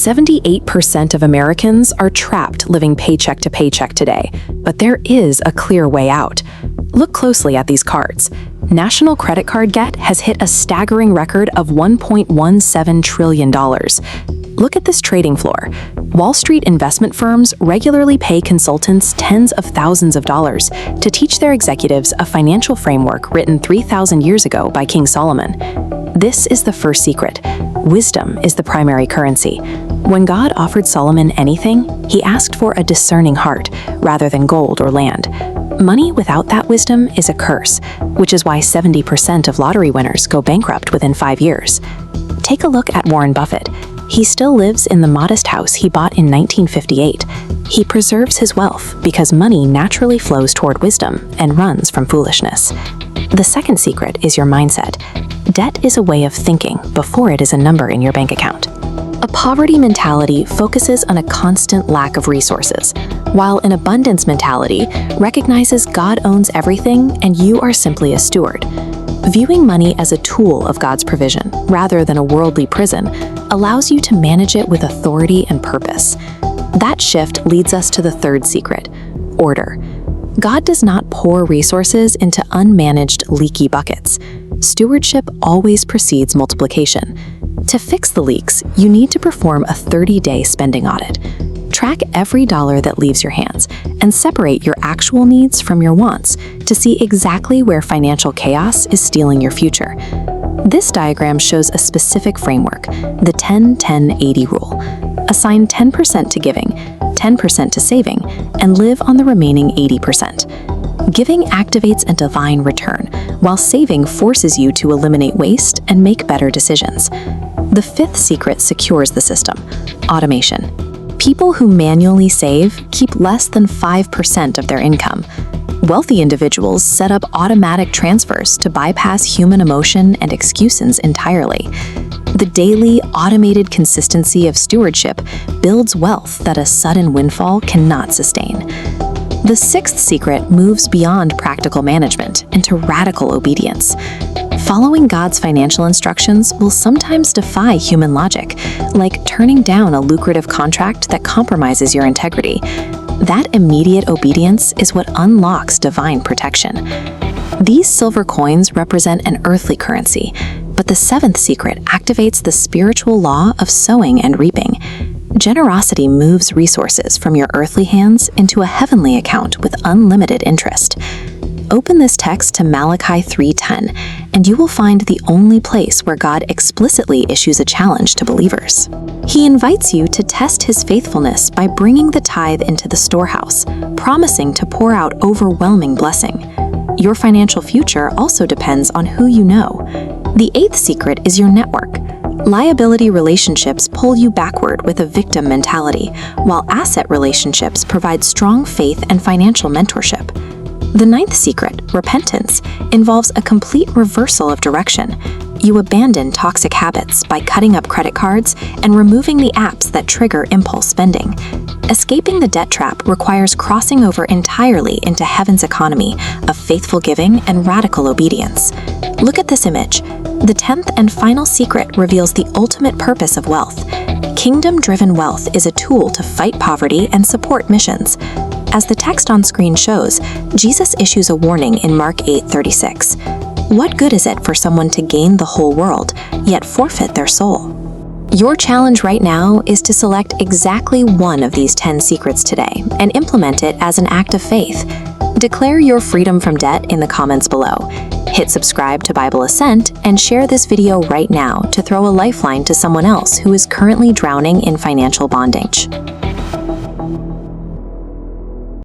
78% of Americans are trapped living paycheck to paycheck today, but there is a clear way out. Look closely at these cards. National credit card debt has hit a staggering record of $1.17 trillion. Look at this trading floor. Wall Street investment firms regularly pay consultants tens of thousands of dollars to teach their executives a financial framework written 3,000 years ago by King Solomon. This is the first secret. Wisdom is the primary currency. When God offered Solomon anything, he asked for a discerning heart rather than gold or land. Money without that wisdom is a curse, which is why 70% of lottery winners go bankrupt within 5 years. Take a look at Warren Buffett. He still lives in the modest house he bought in 1958. He preserves his wealth because money naturally flows toward wisdom and runs from foolishness. The second secret is your mindset. Debt is a way of thinking before it is a number in your bank account. A poverty mentality focuses on a constant lack of resources, while an abundance mentality recognizes God owns everything and you are simply a steward. Viewing money as a tool of God's provision, rather than a worldly prison, allows you to manage it with authority and purpose. That shift leads us to the third secret: order. God does not pour resources into unmanaged, leaky buckets. Stewardship always precedes multiplication. To fix the leaks, you need to perform a 30-day spending audit. Track every dollar that leaves your hands and separate your actual needs from your wants to see exactly where financial chaos is stealing your future. This diagram shows a specific framework, the 10-10-80 rule. Assign 10% to giving, 10% to saving, and live on the remaining 80%. Giving activates a divine return, while saving forces you to eliminate waste and make better decisions. The fifth secret secures the system: automation. People who manually save keep less than 5% of their income. Wealthy individuals set up automatic transfers to bypass human emotion and excuses entirely. The daily, automated consistency of stewardship builds wealth that a sudden windfall cannot sustain. The sixth secret moves beyond practical management into radical obedience. Following God's financial instructions will sometimes defy human logic, like turning down a lucrative contract that compromises your integrity. That immediate obedience is what unlocks divine protection. These silver coins represent an earthly currency, but the seventh secret activates the spiritual law of sowing and reaping. Generosity moves resources from your earthly hands into a heavenly account with unlimited interest. Open this text to Malachi 3:10, and you will find the only place where God explicitly issues a challenge to believers. He invites you to test his faithfulness by bringing the tithe into the storehouse, promising to pour out overwhelming blessing. Your financial future also depends on who you know. The eighth secret is your network. Liability relationships pull you backward with a victim mentality, while asset relationships provide strong faith and financial mentorship. The ninth secret, repentance, involves a complete reversal of direction. You abandon toxic habits by cutting up credit cards and removing the apps that trigger impulse spending. Escaping the debt trap requires crossing over entirely into heaven's economy of faithful giving and radical obedience. Look at this image. The 10th and final secret reveals the ultimate purpose of wealth. Kingdom-driven wealth is a tool to fight poverty and support missions. As the text on screen shows, Jesus issues a warning in Mark 8:36. What good is it for someone to gain the whole world, yet forfeit their soul? Your challenge right now is to select exactly one of these 10 secrets today and implement it as an act of faith. Declare your freedom from debt in the comments below. Hit subscribe to Bible Ascent and share this video right now to throw a lifeline to someone else who is currently drowning in financial bondage.